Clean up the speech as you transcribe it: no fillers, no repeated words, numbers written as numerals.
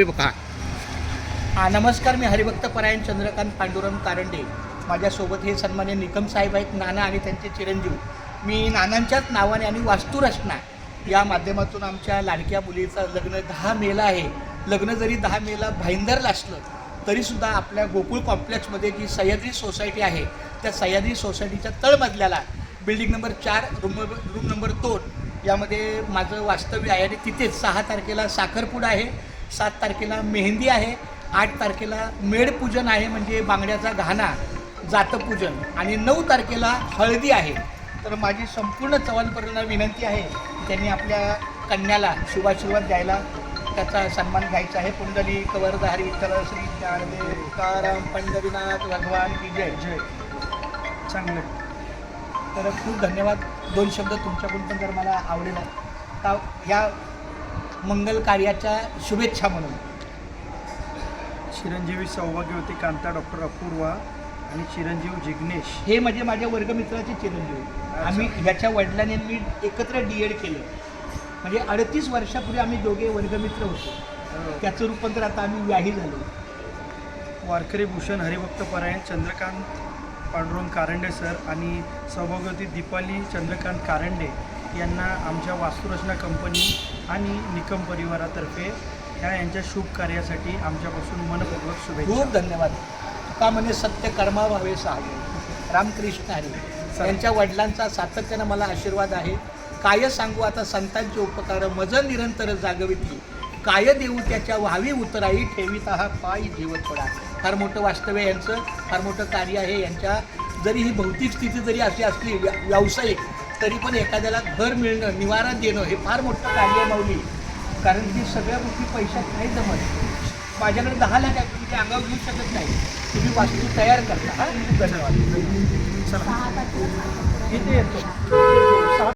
बघा. नमस्कार, मी हरिभक्त परायण चंद्रकांत पांडुरंग कारंडे. माझ्यासोबत हे सन्मान्य निकम साहेब आहेत, नाना आणि त्यांचे चिरंजीव. मी नानांच्याच नावाने आणि वास्तुरचना या माध्यमातून आमच्या लाडक्या मुलीचं लग्न 10 मेला आहे. लग्न जरी 10 मेला भाईंदरला असलं तरीसुद्धा आपल्या गोकुळ कॉम्प्लेक्समध्ये जी सह्याद्री सोसायटी आहे, त्या सह्याद्री सोसायटीच्या तळमजल्याला बिल्डिंग नंबर 4 रूम नंबर 2 यामध्ये माझं वास्तव्य आहे. आणि तिथेच 6 तारखेला साखरपुडा आहे, 7 तारखेला मेहंदी आहे, 8 तारखेला मेढपूजन आहे म्हणजे बांगड्याचा घाणा, जातपूजन, आणि 9 तारखेला हळदी आहे. तर माझी संपूर्ण चव्हाणपर्यंत विनंती आहे की त्यांनी आपल्या कन्याला शुभाशीर्वाद द्यायला, त्याचा सन्मान घ्यायचा आहे. पुंडली कवरधारी विठ्ठल श्री ज्ञानदेव तुकाराम पंढरीनाथ भगवान की जय जय. चांगलं. तर खूप धन्यवाद. 2 शब्द तुमच्याकडून पण जर मला आवडेल का ह्या मंगल कार्याच्या शुभेच्छा म्हणून. चिरंजीवी सौभाग्यवती कांता डॉक्टर अपूर्वा आणि चिरंजीव जिग्नेश हे म्हणजे माझ्या वर्गमित्राचे चिरंजीव. आम्ही ह्याच्या वडिलांनी मी एकत्र DED केलं. म्हणजे 38 वर्षापूर्वी आम्ही दोघे वर्गमित्र होतो. त्याचं रूपांतर आता आम्ही व्याही झालो. वारकरी भूषण हरिभक्त परायण चंद्रकांत पांडुरंग कारंडे सर आणि सौभाग्यवती दीपाली चंद्रकांत कारंडे यांना आमच्या वास्तुरचना कंपनी आणि निकम परिवारातर्फे यांच्या शुभ कार्यासाठी आमच्यापासून मनपूर्वक शुभेच्छा. खूप धन्यवाद. का म्हणजे सत्य कर्माभावे साहाय्य. रामकृष्ण हरी. यांच्या वडिलांचा सातत्यानं मला आशीर्वाद आहे. काय सांगू आता संतांचे उपकार, मज निरंतर जागविती, काय देऊ त्याच्या व्हावी उतराई, ठेवीत हा पायी जीवत पडा. फार मोठं वास्तव्य आहे यांचं, फार मोठं कार्य आहे यांच्या. जरी ही भौतिक स्थिती जरी अशी असली व्यावसायिक, तरी पण एखाद्याला घर मिळणं, निवारा देणं हे फार मोठं कार्य आहे माऊली. कारण की सगळ्या गोष्टी पैशात नाही जमत. माझ्याकडे 10 लाख आहे, तुम्ही ते अंगावर घेऊ शकत नाही. तुम्ही वास्तू तयार करता. धन्यवाद. चला इथे येतो.